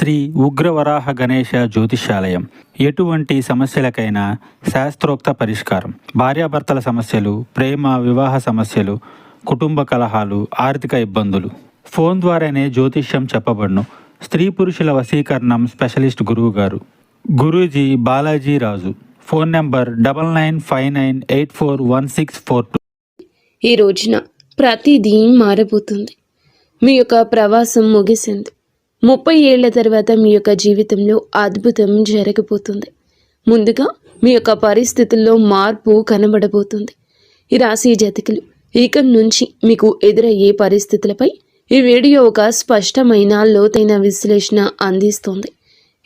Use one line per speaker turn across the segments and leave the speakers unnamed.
శ్రీ ఉగ్రవరాహ గణేశ జ్యోతిష్యాలయం. ఎటువంటి సమస్యలకైనా శాస్త్రోక్త పరిష్కారం. భార్యాభర్తల సమస్యలు, ప్రేమ వివాహ సమస్యలు, కుటుంబ కలహాలు, ఆర్థిక ఇబ్బందులు ఫోన్ ద్వారానే జ్యోతిష్యం చెప్పబడును. స్త్రీ పురుషుల వశీకరణం స్పెషలిస్ట్ గురువు గారు గురూజీ బాలాజీ రాజు. Phone number 9959841642.
ఈ రోజున ప్రతిదీ మారబోతుంది. మీ యొక్క ప్రవాసం ముగిసింది. 30 ఏళ్ల తర్వాత మీ యొక్క జీవితంలో అద్భుతం జరగబోతుంది. ముందుగా మీ యొక్క పరిస్థితుల్లో మార్పు కనబడబోతుంది. ఈ రాశి జాతకులు ఇక నుంచి మీకు ఎదురయ్యే పరిస్థితులపై ఈ వీడియో ఒక స్పష్టమైన లోతైన విశ్లేషణ అందిస్తుంది.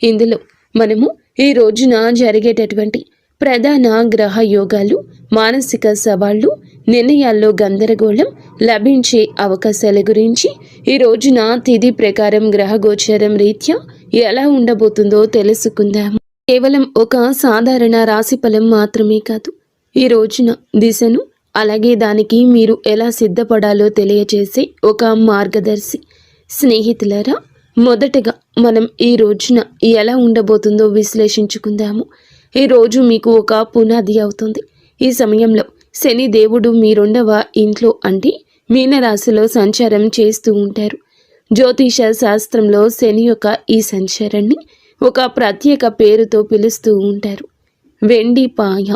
ఇందులో మనము ఈ రోజున జరిగేటటువంటి ప్రధాన గ్రహ యోగాలు, మానసిక సవాళ్లు, నిర్ణయాల్లో గందరగోళం, లభించే అవకాశాల గురించి, ఈ రోజున తిథి ప్రకారం గ్రహ గోచారం రీత్యా ఎలా ఉండబోతుందో తెలుసుకుందాము. కేవలం ఒక సాధారణ రాశిఫలం మాత్రమే కాదు, ఈ రోజున దిశను అలాగే దానికి మీరు ఎలా సిద్ధపడాలో తెలియజేసే ఒక మార్గదర్శి. స్నేహితులారా, మొదటగా మనం ఈ రోజున ఎలా ఉండబోతుందో విశ్లేషించుకుందాము. ఈ రోజు మీకు ఒక పునాది అవుతుంది. ఈ సమయంలో శని దేవుడు మీ 2వ ఇంట్లో అంటే మీనరాశిలో సంచారం చేస్తూ ఉంటారు. జ్యోతిష శాస్త్రంలో శని యొక్క ఈ సంచారాన్ని ఒక ప్రత్యేక పేరుతో పిలుస్తూ ఉంటారు, వెండి పాయ.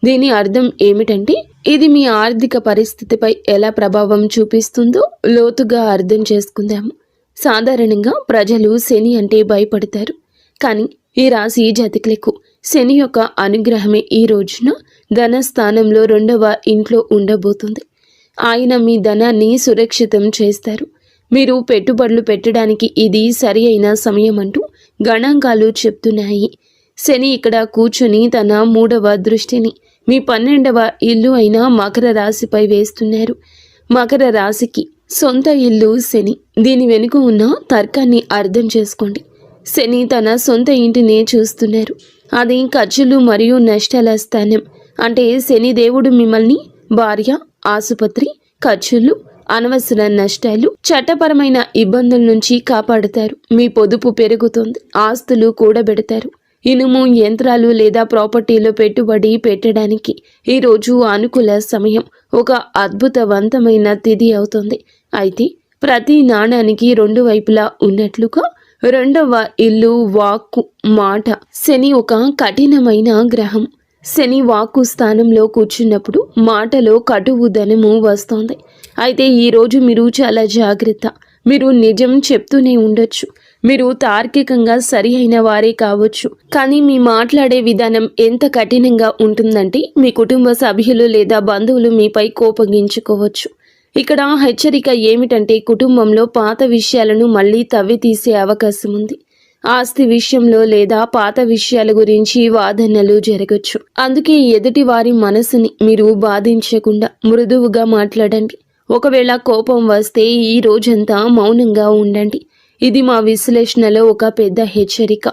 దీని అర్థం ఏమిటంటే ఇది మీ ఆర్థిక పరిస్థితిపై ఎలా ప్రభావం చూపిస్తుందో లోతుగా అర్థం చేసుకుందాము. సాధారణంగా ప్రజలు శని అంటే భయపడతారు, కానీ ఈ రాశి జాతకులకు శని యొక్క అనుగ్రహమే ఈ రోజున ధనస్థానంలో 2వ ఇంట్లో ఉండబోతుంది. ఆయన మీ ధనాన్ని సురక్షితం చేస్తారు. మీరు పెట్టుబడులు పెట్టడానికి ఇది సరి అయిన సమయం అంటూ గణాంకాలు చెప్తున్నాయి. శని ఇక్కడ కూర్చొని తన 3వ దృష్టిని మీ 12వ ఇల్లు అయిన మకర రాశిపై వేస్తున్నారు. మకర రాశికి సొంత ఇల్లు శని. దీని వెనుక ఉన్న తర్కాన్ని అర్థం చేసుకోండి. శని తన సొంత ఇంటినే చూస్తున్నారు. అది ఖర్చులు మరియు నష్టాల స్థానం. అంటే శని దేవుడు మిమ్మల్ని భార్య, ఆసుపత్రి ఖర్చులు, అనవసర నష్టాలు, చట్టపరమైన ఇబ్బందుల నుంచి కాపాడుతారు. మీ పొదుపు పెరుగుతుంది. ఆస్తులు కూడబెడతారు. ఇనుము, యంత్రాలు లేదా ప్రాపర్టీలో పెట్టుబడి పెట్టడానికి ఈరోజు అనుకూల సమయం. ఒక అద్భుతవంతమైన తిథి అవుతుంది. అయితే ప్రతి నాణానికి 2 వైపులా ఉన్నట్లుగా 2వ ఇల్లు, వాక్కు, మాట. శని ఒక కఠినమైన గ్రహం. శని వాక్కు స్థానంలో కూర్చున్నప్పుడు మాటలో కటువు ధనము వస్తోంది. అయితే ఈరోజు మీరు చాలా జాగ్రత్త. మీరు నిజం చెప్తూనే ఉండొచ్చు. మీరు తార్కికంగా సరి అయిన వారే కావచ్చు, కానీ మీ మాట్లాడే విధానం ఎంత కఠినంగా ఉంటుందంటే మీ కుటుంబ సభ్యులు లేదా బంధువులు మీపై కోపగించుకోవచ్చు. ఇక్కడ హెచ్చరిక ఏమిటంటే కుటుంబంలో పాత విషయాలను మళ్ళీ తవ్వి తీసే అవకాశం ఉంది. ఆస్తి విషయంలో లేదా పాత విషయాల గురించి వాదనలు జరగచ్చు. అందుకే ఎదుటి వారి మనసుని మీరు బాధించకుండా మృదువుగా మాట్లాడండి. ఒకవేళ కోపం వస్తే ఈ రోజంతా మౌనంగా ఉండండి. ఇది మా విశ్లేషణలో ఒక పెద్ద హెచ్చరిక.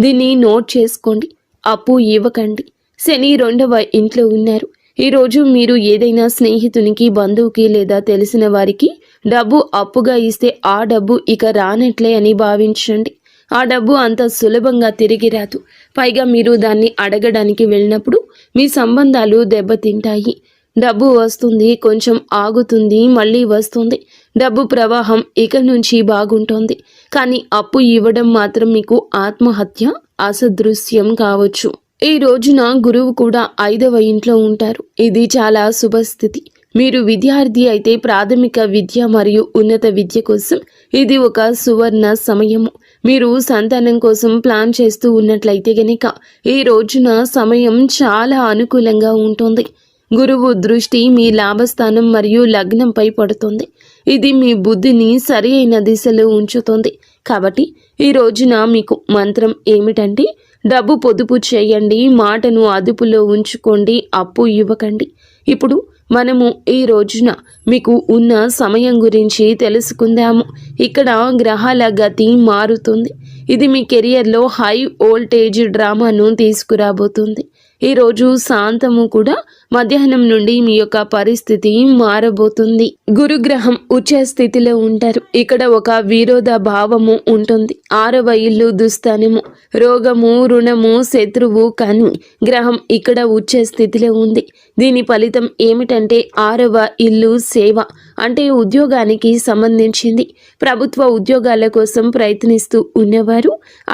దీన్ని నోట్ చేసుకోండి. అప్పు ఇవ్వకండి. శని 2వ ఇంట్లో ఉన్నారు. ఈరోజు మీరు ఏదైనా స్నేహితునికి, బంధువుకి లేదా తెలిసిన వారికి డబ్బు అప్పుగా ఇస్తే ఆ డబ్బు ఇక రానట్లే అని భావించండి. ఆ డబ్బు అంత సులభంగా తిరిగి రాదు. పైగా మీరు దాన్ని అడగడానికి వెళ్ళినప్పుడు మీ సంబంధాలు దెబ్బతింటాయి. డబ్బు వస్తుంది, కొంచెం ఆగుతుంది, మళ్ళీ వస్తుంది. డబ్బు ప్రవాహం ఇక నుంచి బాగుంటుంది. కానీ అప్పు ఇవ్వడం మాత్రం మీకు ఆత్మహత్య అసదృశ్యం కావచ్చు. ఈ రోజున గురువు కూడా 5వ ఇంట్లో ఉంటారు. ఇది చాలా శుభస్థితి. మీరు విద్యార్థి అయితే ప్రాథమిక విద్య మరియు ఉన్నత విద్య కోసం ఇది ఒక సువర్ణ సమయము. మీరు సంతానం కోసం ప్లాన్ చేస్తూ ఉన్నట్లయితే గనక ఈ రోజున సమయం చాలా అనుకూలంగా ఉంటుంది. గురువు దృష్టి మీ లాభస్థానం మరియు లగ్నంపై పడుతుంది. ఇది మీ బుద్ధిని సరి అయిన దిశలో ఉంచుతుంది. కాబట్టి ఈ రోజున మీకు మంత్రం ఏమిటంటే డబ్బు పొదుపు చేయండి, మాటను అదుపులో ఉంచుకోండి, అప్పు ఇవ్వకండి. ఇప్పుడు మనము ఈ రోజున మీకు ఉన్న సమయం గురించి తెలుసుకుందాము. ఇక్కడ గ్రహాల గతి మారుతుంది. ఇది మీ కెరియర్లో హై వోల్టేజ్ డ్రామాను తీసుకురాబోతుంది. ఈరోజు శాంతము కూడా మధ్యాహ్నం నుండి మీ యొక్క పరిస్థితి మారబోతుంది. గురుగ్రహం ఉచ్చ స్థితిలో ఉంటారు. ఇక్కడ ఒక విరోధ భావము ఉంటుంది. 6వ ఇల్లు దుస్థానము, రోగము, రుణము, శత్రువు. కానీ గ్రహం ఇక్కడ ఉచ్చ స్థితిలో ఉంది. దీని ఫలితం ఏమిటంటే 6వ ఇల్లు సేవ, అంటే ఉద్యోగానికి సంబంధించింది. ప్రభుత్వ ఉద్యోగాల కోసం ప్రయత్నిస్తూ ఉన్నవారు,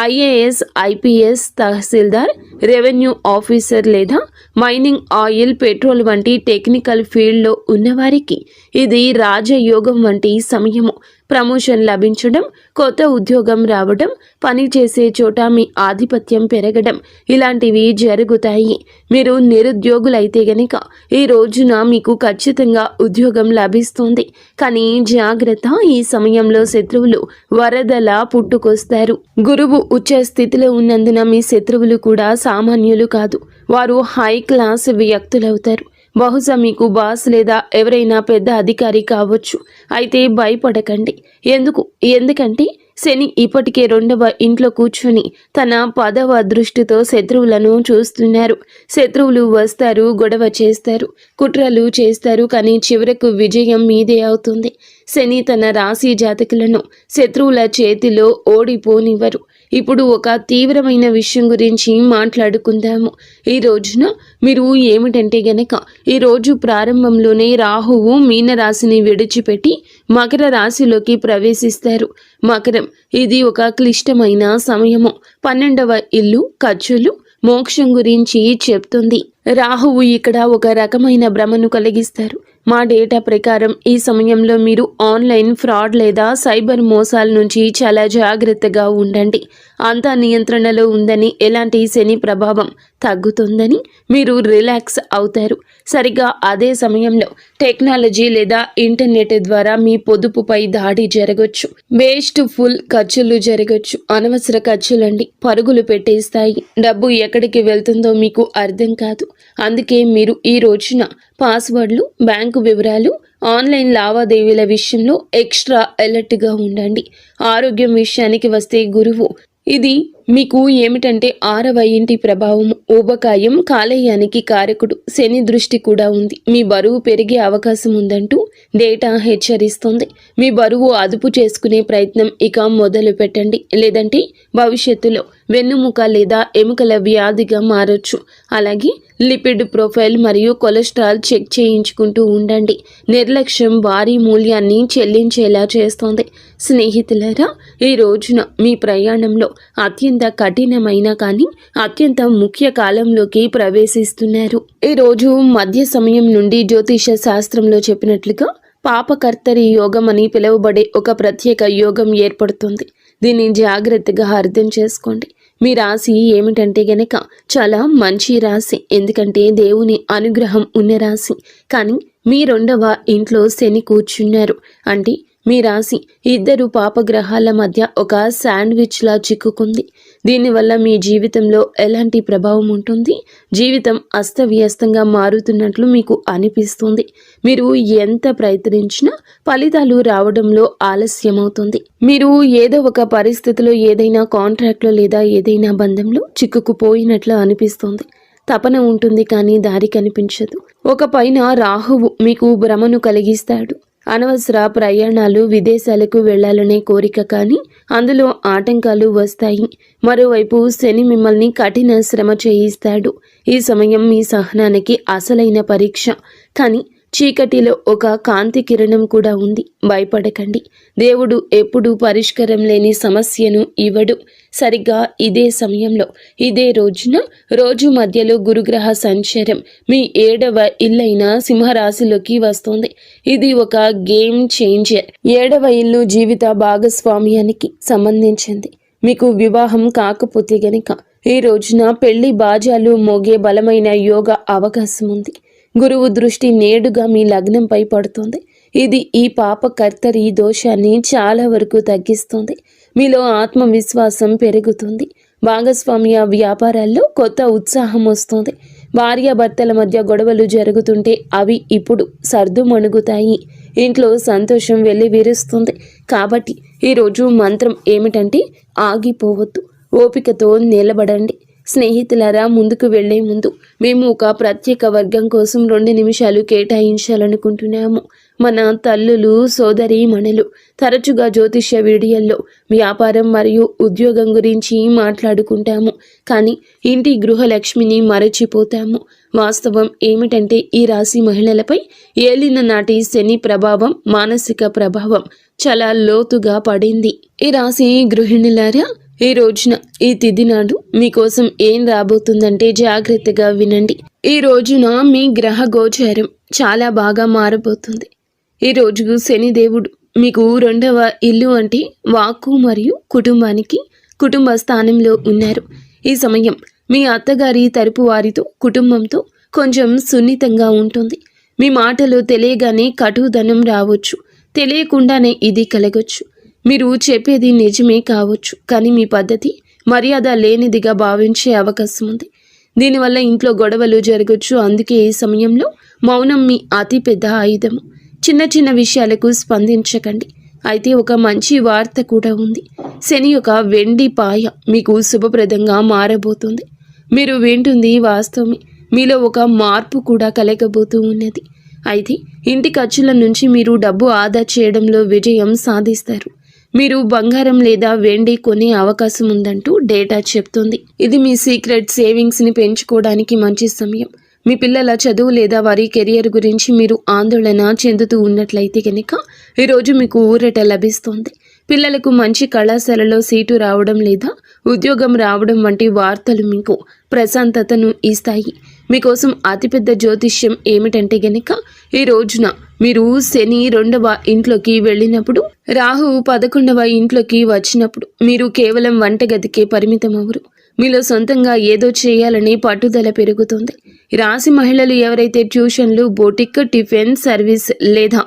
ఐఏఎస్, ఐపీఎస్, తహసీల్దార్, రెవెన్యూ ఆఫీసర్ లేదా మైనింగ్, ఆయిల్, పెట్రోల్ వంటి టెక్నికల్ ఫీల్డ్లో ఉన్నవారికి ఇది రాజయోగం వంటి సమయము. ప్రమోషన్ లభించడం, కొత్త ఉద్యోగం రావడం, పని చేసే చోట మీ ఆధిపత్యం పెరగడం ఇలాంటివి జరుగుతాయి. మీరు నిరుద్యోగులైతే గనక ఈ రోజున మీకు ఖచ్చితంగా ఉద్యోగం లభిస్తుంది. కానీ జాగ్రత్త, ఈ సమయంలో శత్రువులు వరదలా పుట్టుకొస్తారు. గురువు ఉచ్చ స్థితిలో ఉన్నందున మీ శత్రువులు కూడా సామాన్యులు కాదు. వారు హై క్లాస్ వ్యక్తులవుతారు. బహుశా మీకు బాస్ లేదా ఎవరైనా పెద్ద అధికారి కావచ్చు. అయితే భయపడకండి. ఎందుకంటే శని ఇప్పటికే 2వ ఇంట్లో కూర్చొని తన 10వ దృష్టితో శత్రువులను చూస్తున్నారు. శత్రువులు వస్తారు, గొడవ చేస్తారు, కుట్రలు చేస్తారు. కానీ చివరకు విజయం మీదే అవుతుంది. శని తన రాశి జాతకులను శత్రువుల చేతిలో ఓడిపోనివ్వరు. ఇప్పుడు ఒక తీవ్రమైన విషయం గురించి మాట్లాడుకుందాము. ఈ రోజున మీరు ఏమిటంటే గనక ఈ రోజు ప్రారంభంలోనే రాహువు మీనరాశిని విడిచిపెట్టి మకర రాశిలోకి ప్రవేశిస్తారు. మకరం ఇది ఒక క్లిష్టమైన సమయము. 12వ ఇల్లు ఖర్చులు, మోక్షం గురించి చెప్తుంది. రాహువు ఇక్కడ ఒక రకమైన భ్రమను కలిగిస్తారు. మా డేటా ప్రకారం ఈ సమయంలో మీరు ఆన్లైన్ ఫ్రాడ్ లేదా సైబర్ మోసాల నుంచి చాలా జాగ్రత్తగా ఉండండి. అంతా నియంత్రణలో ఉందని, ఎలాంటి శని ప్రభావం తగ్గుతుందని మీరు రిలాక్స్ అవుతారు. సరిగ్గా అదే సమయంలో టెక్నాలజీ లేదా ఇంటర్నెట్ ద్వారా మీ పొదుపుపై దాడి జరగచ్చు. వేస్ట్ ఫుల్ ఖర్చులు జరగచ్చు. అనవసర ఖర్చులండి పరుగులు పెట్టేస్తాయి. డబ్బు ఎక్కడికి వెళ్తుందో మీకు అర్థం కాదు. అందుకే మీరు ఈ రోజున పాస్వర్డ్లు, బ్యాంకు వివరాలు, ఆన్లైన్ లావాదేవీల విషయంలో ఎక్స్ట్రా అలర్ట్గా ఉండండి. ఆరోగ్యం విషయానికి వస్తే గురువు ఇది మీకు ఏమిటంటే 6వ ఇంటి ప్రభావం. ఊబకాయం, కాలేయానికి కారకుడు. శని దృష్టి కూడా ఉంది. మీ బరువు పెరిగే అవకాశం ఉందంటూ డేటా హెచ్చరిస్తుంది. మీ బరువు అదుపు చేసుకునే ప్రయత్నం ఇక మొదలు పెట్టండి. లేదంటే భవిష్యత్తులో వెన్నుముక లేదా ఎముకల వ్యాధిగా మారొచ్చు. అలాగే లిపిడ్ ప్రొఫైల్ మరియు కొలెస్ట్రాల్ చెక్ చేయించుకుంటూ ఉండండి. నిర్లక్ష్యం భారీ మూల్యాన్ని చెల్లించేలా చేస్తోంది. స్నేహితులారా, ఈ రోజున మీ ప్రయాణంలో అత్యంత కఠినమైన కానీ అత్యంత ముఖ్య కాలంలోకి ప్రవేశిస్తున్నారు. ఈ రోజు మధ్య సమయం నుండి జ్యోతిష శాస్త్రంలో చెప్పినట్లుగా పాపకర్తరి యోగం అని పిలువబడే ఒక ప్రత్యేక యోగం ఏర్పడుతుంది. దీన్ని జాగ్రత్తగా అర్థం చేసుకోండి. మీ రాశి ఏమిటంటే గనక చాలా మంచి రాశి. ఎందుకంటే దేవుని అనుగ్రహం ఉన్న రాశి. కానీ మీ 2వ ఇంట్లో శని కూర్చున్నారు. అంటే మీ రాశి 2 పాపగ్రహాల మధ్య ఒక శాండ్విచ్లా చిక్కుకుంది. దీనివల్ల మీ జీవితంలో ఎలాంటి ప్రభావం ఉంటుంది? జీవితం అస్తవ్యస్తంగా మారుతున్నట్లు మీకు అనిపిస్తుంది. మీరు ఎంత ప్రయత్నించినా ఫలితాలు రావడంలో ఆలస్యమవుతుంది. మీరు ఏదో ఒక పరిస్థితిలో, ఏదైనా కాంట్రాక్ట్లో లేదా ఏదైనా బంధంలో చిక్కుకుపోయినట్లు అనిపిస్తుంది. తపన ఉంటుంది కానీ దారి కనిపించదు. ఒక పైన రాహువు మీకు భ్రమను కలిగిస్తాడు. అనవసర ప్రయాణాలు, విదేశాలకు వెళ్లాలనే కోరిక కానీ అందులో ఆటంకాలు వస్తాయి. మరోవైపు శని మిమ్మల్ని కఠిన శ్రమ చేయిస్తాడు. ఈ సమయం మీ సహనానికి అసలైన పరీక్ష. కానీ చీకటిలో ఒక కాంతి కిరణం కూడా ఉంది. భయపడకండి. దేవుడు ఎప్పుడూ పరిష్కారం లేని సమస్యను ఇవ్వడు. సరిగ్గా ఇదే సమయంలో, ఇదే రోజున, రోజు మధ్యలో గురుగ్రహ సంచారం మీ 7వ ఇల్లైన సింహరాశిలోకి వస్తుంది. ఇది ఒక గేమ్ చేంజర్. 7వ ఇల్లు జీవిత భాగస్వామ్యానికి సంబంధించింది. మీకు వివాహం కాకపోతే గనక ఈ రోజున పెళ్లి బాజాలు మోగే బలమైన యోగ అవకాశం ఉంది. గురువు దృష్టి నేడుగా మీ లగ్నంపై పడుతుంది. ఇది ఈ పాపకర్తరి దోషాన్ని చాలా వరకు తగ్గిస్తుంది. మీలో ఆత్మవిశ్వాసం పెరుగుతుంది. భాగస్వామ్య వ్యాపారాల్లో కొత్త ఉత్సాహం వస్తుంది. భార్యాభర్తల మధ్య గొడవలు జరుగుతుంటే అవి ఇప్పుడు సర్దుమణుగుతాయి. ఇంట్లో సంతోషం వెల్లివిరుస్తుంది. కాబట్టి ఈరోజు మంత్రం ఏమిటంటే ఆగిపోవద్దు. ఓపికతో నిలబడండి. స్నేహితులారా, ముందుకు వెళ్లే ముందు మేము ఒక ప్రత్యేక వర్గం కోసం 2 నిమిషాలు కేటాయించాలనుకుంటున్నాము. మన తల్లులు, సోదరీమణులు తరచుగా జ్యోతిష్య వీడియోల్లో వ్యాపారం మరియు ఉద్యోగం గురించి మాట్లాడుకుంటాము, కానీ ఇంటి గృహలక్ష్మిని మరచిపోతాము. వాస్తవం ఏమిటంటే ఈ రాశి మహిళలపై ఏలిన నాటి శని ప్రభావం, మానసిక ప్రభావం చాలా లోతుగా పడింది. ఈ రాశి గృహిణులారా, ఈ రోజున, ఈ తిథి నాడు మీకోసం ఏం రాబోతుందంటే జాగ్రత్తగా వినండి. ఈ రోజున మీ గ్రహ గోచారం చాలా బాగా మారబోతుంది. ఈ రోజు శనిదేవుడు మీకు 2వ ఇల్లు అంటే వాక్కు మరియు కుటుంబానికి కుటుంబ స్థానంలో ఉన్నారు. ఈ సమయం మీ అత్తగారి తరపు వారితో, కుటుంబంతో కొంచెం సున్నితంగా ఉంటుంది. మీ మాటలు తెలియగానే కటుదనం రావచ్చు, తెలియకుండానే ఇది కలగొచ్చు. మీరు చెప్పేది నిజమే కావచ్చు, కానీ మీ పద్ధతి మర్యాద లేనిదిగా భావించే అవకాశం ఉంది. దీనివల్ల ఇంట్లో గొడవలు జరగచ్చు. అందుకే ఈ సమయంలో మౌనం మీ అతిపెద్ద ఆయుధము. చిన్న చిన్న విషయాలకు స్పందించకండి. అయితే ఒక మంచి వార్త కూడా ఉంది. శని యొక్క వెండి పాయ మీకు శుభప్రదంగా మారబోతుంది. మీరు వింటుంది వాస్తవమే. మీలో ఒక మార్పు కూడా కలగబోతూ ఉన్నది. అయితే ఇంటి ఖర్చుల నుంచి మీరు డబ్బు ఆదా చేయడంలో విజయం సాధిస్తారు. మీరు బంగారం లేదా వెండి కొనే అవకాశం ఉందంటూ డేటా చెప్తుంది. ఇది మీ సీక్రెట్ సేవింగ్స్ని పెంచుకోవడానికి మంచి సమయం. మీ పిల్లల చదువు లేదా వారి కెరియర్ గురించి మీరు ఆందోళన చెందుతూ ఉన్నట్లయితే కనుక ఈరోజు మీకు ఊరట లభిస్తుంది. పిల్లలకు మంచి కళాశాలలో సీటు రావడం లేదా ఉద్యోగం రావడం వంటి వార్తలు మీకు ప్రశాంతతను ఇస్తాయి. మీకోసం అతిపెద్ద జ్యోతిష్యం ఏమిటంటే గనక ఈ రోజున మీరు శని 2వ ఇంట్లోకి వెళ్ళినప్పుడు, రాహు 11వ ఇంట్లోకి వచ్చినప్పుడు మీరు కేవలం వంటగదికే పరిమితం అవ్వరు. మీలో సొంతంగా ఏదో చేయాలని పట్టుదల పెరుగుతుంది. రాశి మహిళలు ఎవరైతే ట్యూషన్లు, బోటిక్, టిఫిన్ సర్వీస్ లేదా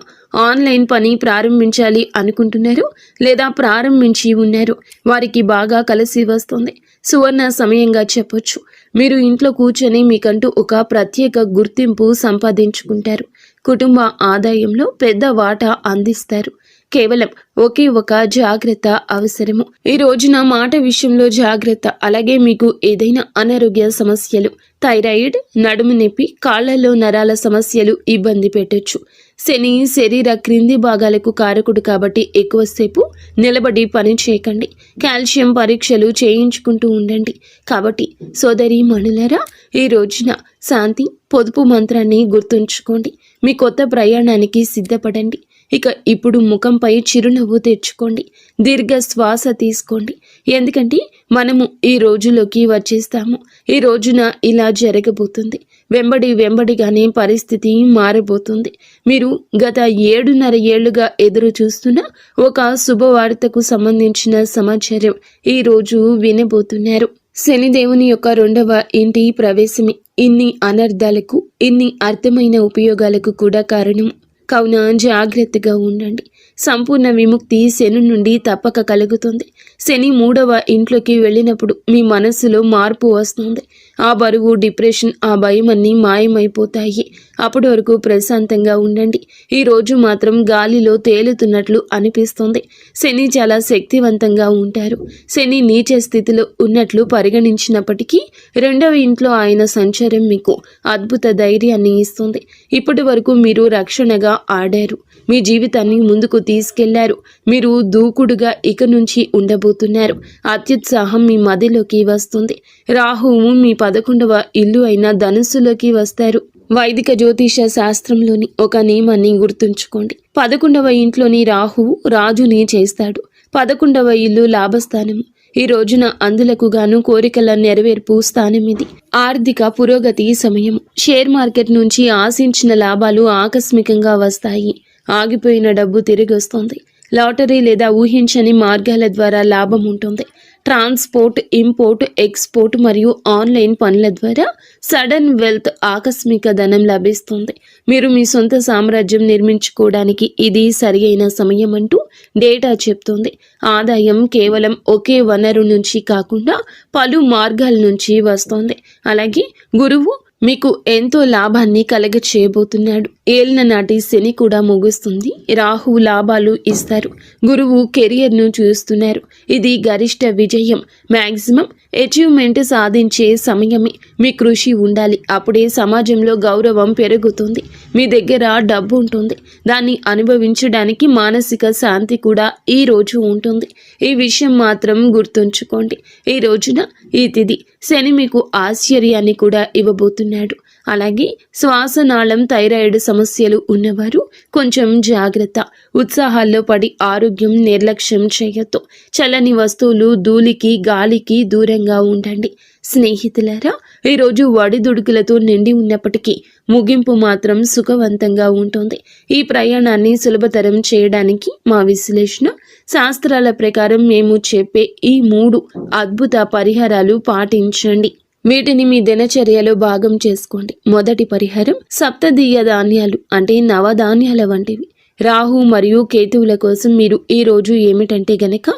ఆన్లైన్ పని ప్రారంభించాలి అనుకుంటున్నారో లేదా ప్రారంభించి ఉన్నారో వారికి బాగా కలిసి వస్తుంది. సువర్ణ సమయంగా చెప్పొచ్చు. మీరు ఇంట్లో కూర్చొని మీకంటూ ఒక ప్రత్యేక గుర్తింపు సంపాదించుకుంటారు. కుటుంబ ఆదాయంలో పెద్ద వాటా అందిస్తారు. కేవలం ఒకే ఒక జాగ్రత్త అవసరము. ఈ రోజున మాట విషయంలో జాగ్రత్త. అలాగే మీకు ఏదైనా అనారోగ్య సమస్యలు, థైరాయిడ్, నడుము నొప్పి, కాళ్లలో నరాల సమస్యలు ఇబ్బంది పెట్టొచ్చు. శని శరీర క్రింది భాగాలకు కారకుడు కాబట్టి ఎక్కువసేపు నిలబడి పని చేయకండి. కాల్షియం పరీక్షలు చేయించుకుంటూ ఉండండి. కాబట్టి సోదరి మణులరా, ఈ రోజున శాంతి, పొదుపు మంత్రాన్ని గుర్తుంచుకోండి. మీ కొత్త ప్రయాణానికి సిద్ధపడండి. ఇక ఇప్పుడు ముఖంపై చిరునవ్వు తెచ్చుకోండి. దీర్ఘ శ్వాస తీసుకోండి. ఎందుకంటే మనము ఈ రోజులోకి వచ్చేస్తాము. ఈ రోజున ఇలా జరగబోతుంది. వెంబడిగానే పరిస్థితి మారబోతుంది. మీరు గత 7.5 ఏళ్లుగా ఎదురు చూస్తున్న ఒక శుభవార్తకు సంబంధించిన సమాచారం ఈ రోజు వినబోతున్నారు. శనిదేవుని యొక్క 2వ ఇంటి ప్రవేశమే ఇన్ని అనర్థాలకు, ఇన్ని అర్థమైన ఉపయోగాలకు కూడా కారణం. కావున జాగ్రత్తగా ఉండండి. సంపూర్ణ విముక్తి శని నుండి తప్పక కలుగుతుంది. శని 3వ ఇంట్లోకి వెళ్ళినప్పుడు మీ మనస్సులో మార్పు వస్తుంది. ఆ బరువు, డిప్రెషన్, ఆ భయం అన్నీ మాయమైపోతాయి. అప్పటి వరకు ప్రశాంతంగా ఉండండి. ఈ రోజు మాత్రం గాలిలో తేలుతున్నట్లు అనిపిస్తుంది. శని చాలా శక్తివంతంగా ఉంటారు. శని నీచ స్థితిలో ఉన్నట్లు పరిగణించినప్పటికీ 2వ ఇంట్లో ఆయన సంచారం మీకు అద్భుత ధైర్యాన్ని ఇస్తుంది. ఇప్పటి వరకు మీరు రక్షణగా ఆడారు. మీ జీవితాన్ని ముందుకు తీసుకెళ్లారు. మీరు దూకుడుగా ఇక నుంచి ఉండబోతున్నారు. అత్యుత్సాహం మీ మదిలోకి వస్తుంది. రాహువు మీ 11వ ఇల్లు అయిన ధనుస్సులోకి వస్తారు. వైదిక జ్యోతిష శాస్త్రంలోని ఒక నియమాన్ని గుర్తుంచుకోండి. 11వ ఇంట్లోని రాహువు రాజుని చేస్తాడు. 11వ ఇల్లు లాభస్థానము. ఈ రోజున అందులకు గాను కోరికల నెరవేర్పు స్థానం ఇది. ఆర్థిక పురోగతి సమయం. షేర్ మార్కెట్ నుంచి ఆశించిన లాభాలు ఆకస్మికంగా వస్తాయి. ఆగిపోయిన డబ్బు తిరిగి వస్తుంది. లాటరీ లేదా ఊహించని మార్గాల ద్వారా లాభం ఉంటుంది. ట్రాన్స్పోర్ట్, ఇంపోర్ట్, ఎక్స్పోర్ట్ మరియు ఆన్లైన్ పనుల ద్వారా సడన్ వెల్త్, ఆకస్మిక ధనం లభిస్తుంది. మీరు మీ సొంత సామ్రాజ్యం నిర్మించుకోవడానికి ఇది సరి అయిన సమయం అంటూ డేటా చెప్తుంది. ఆదాయం కేవలం ఒకే వనరు నుంచి కాకుండా పలు మార్గాల నుంచి వస్తుంది. అలాగే గురువు మీకు ఎంతో లాభాన్ని కలగ చేయబోతున్నాడు. ఏలిన నాటి శని కూడా ముగుస్తుంది. రాహు లాభాలు ఇస్తారు. గురువు కెరియర్ను చూస్తున్నారు. ఇది గరిష్ట విజయం, మ్యాక్సిమం అచీవ్మెంట్ సాధించే సమయమే. మీ కృషి ఉండాలి. అప్పుడే సమాజంలో గౌరవం పెరుగుతుంది. మీ దగ్గర డబ్బు ఉంటుంది. దాన్ని అనుభవించడానికి మానసిక శాంతి కూడా ఈ రోజు ఉంటుంది. ఈ విషయం మాత్రం గుర్తుంచుకోండి. ఈ రోజున ఈ తిథి శని మీకు ఆశ్చర్యాన్ని కూడా ఇవ్వబోతున్నాడు. అలాగే శ్వాసనాళం థైరాయిడ్ సమస్యలు ఉన్నవారు కొంచెం జాగ్రత్త. ఉత్సాహాల్లో పడి ఆరోగ్యం నిర్లక్ష్యం చేయొద్దు. చల్లని వస్తువులు, ధూళికి, గాలికి దూరంగా ఉండండి. స్నేహితులారా, ఈరోజు ఒడిదుడుకులతో నిండి ఉన్నప్పటికీ ముగింపు మాత్రం సుఖవంతంగా ఉంటుంది. ఈ ప్రయాణాన్ని సులభతరం చేయడానికి మా విశ్లేషణ శాస్త్రాల ప్రకారం మేము చెప్పే ఈ 3 అద్భుత పరిహారాలు పాటించండి. వీటిని మీ దినచర్యలో భాగం చేసుకోండి. మొదటి పరిహారం సప్తదీయ ధాన్యాలు అంటే నవధాన్యాల వంటివి. రాహు మరియు కేతువుల కోసం మీరు ఈ రోజు ఏమిటంటే గనక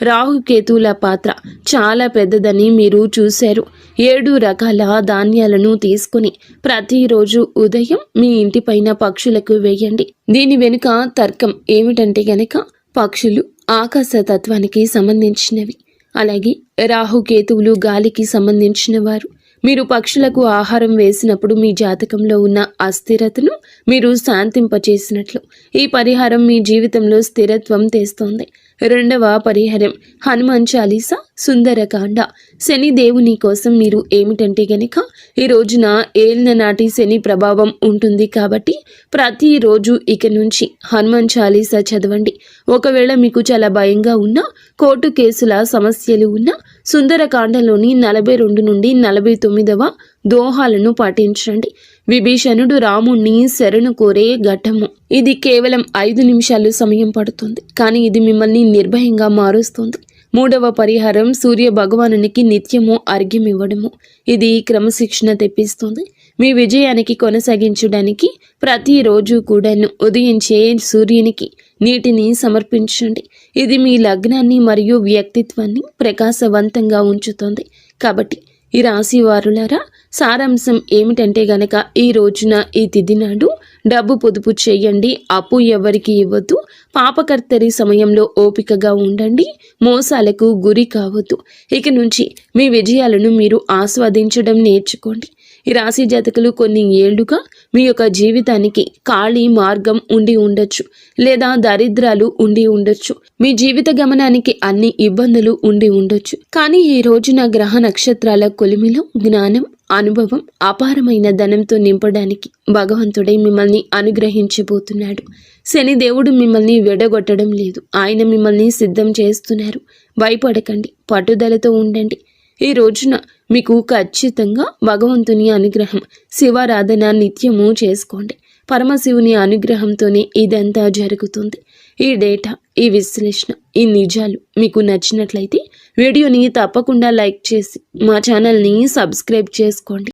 రాహు కేతువుల పాత్ర చాలా పెద్దదని మీరు చూశారు. 7 రకాల ధాన్యాలను తీసుకుని ప్రతిరోజు ఉదయం మీ ఇంటిపైన పక్షులకు వేయండి. దీని వెనుక తర్కం ఏమిటంటే గనక పక్షులు ఆకాశ తత్వానికి సంబంధించినవి. అలాగే రాహుకేతువులు గాలికి సంబంధించిన వారు. మీరు పక్షులకు ఆహారం వేసినప్పుడు మీ జాతకంలో ఉన్న అస్థిరతను మీరు శాంతింపచేసినట్లు. ఈ పరిహారం మీ జీవితంలో స్థిరత్వం తెస్తోంది. రెండవ పరిహారం హనుమాన్ చాలీసా, సుందరకాండ. శని దేవుని కోసం మీరు ఏమిటంటే గనక ఈ రోజున ఏలిన నాటి శని ప్రభావం ఉంటుంది కాబట్టి ప్రతిరోజు ఇక నుంచి హనుమాన్ చాలీసా చదవండి. ఒకవేళ మీకు చాలా భయంగా ఉన్నా, కోర్టు కేసుల సమస్యలు ఉన్నా సుందరకాండలోని 42 నుండి 49వ దోహాలను పాటించండి. విభీషణుడు రాముణ్ణి శరణు కోరే ఘట్టము. ఇది కేవలం 5 నిమిషాలు సమయం పడుతుంది, కానీ ఇది మిమ్మల్ని నిర్భయంగా మారుస్తుంది. మూడవ పరిహారం సూర్య భగవానునికి నిత్యము అర్ఘ్యం ఇవ్వడము. ఇది క్రమశిక్షణ తెప్పిస్తుంది. మీ విజయానికి కొనసాగించడానికి ప్రతిరోజు కూడాను ఉదయించే సూర్యునికి నీటిని సమర్పించండి. ఇది మీ లగ్నాన్ని మరియు వ్యక్తిత్వాన్ని ప్రకాశవంతంగా ఉంచుతుంది. కాబట్టి ఈ రాశి వారులారా, సారాంశం ఏమిటంటే గనక ఈ రోజున ఈ తిథి నాడు డబ్బు పొదుపు చేయండి. అప్పు ఎవరికి ఇవ్వద్దు. పాపకర్తరి సమయంలో ఓపికగా ఉండండి. మోసాలకు గురి కావద్దు. ఇక నుంచి మీ విజయాలను మీరు ఆస్వాదించడం నేర్చుకోండి. ఈ రాశి జాతకులు కొన్ని ఏళ్లుగా మీ యొక్క జీవితానికి ఖాళీ మార్గం ఉండి ఉండొచ్చు, లేదా దరిద్రాలు ఉండి ఉండొచ్చు. మీ జీవిత గమనానికి అన్ని ఇబ్బందులు ఉండి ఉండొచ్చు. కానీ ఈ రోజున గ్రహ నక్షత్రాల కొలిమిలో జ్ఞానం, అనుభవం, అపారమైన ధనంతో నింపడానికి భగవంతుడే మిమ్మల్ని అనుగ్రహించబోతున్నాడు. శని దేవుడు మిమ్మల్ని విడగొట్టడం లేదు. ఆయన మిమ్మల్ని సిద్ధం చేస్తున్నారు. భయపడకండి, పట్టుదలతో ఉండండి. ఈ రోజున మీకు ఖచ్చితంగా భగవంతుని అనుగ్రహం, శివారాధన నిత్యము చేసుకోండి. పరమశివుని అనుగ్రహంతోనే ఇదంతా జరుగుతుంది. ఈ డేటా, ఈ విశ్లేషణ, ఈ నిజాలు మీకు నచ్చినట్లయితే వీడియోని తప్పకుండా లైక్ చేసి మా ఛానల్ని సబ్స్క్రైబ్ చేసుకోండి.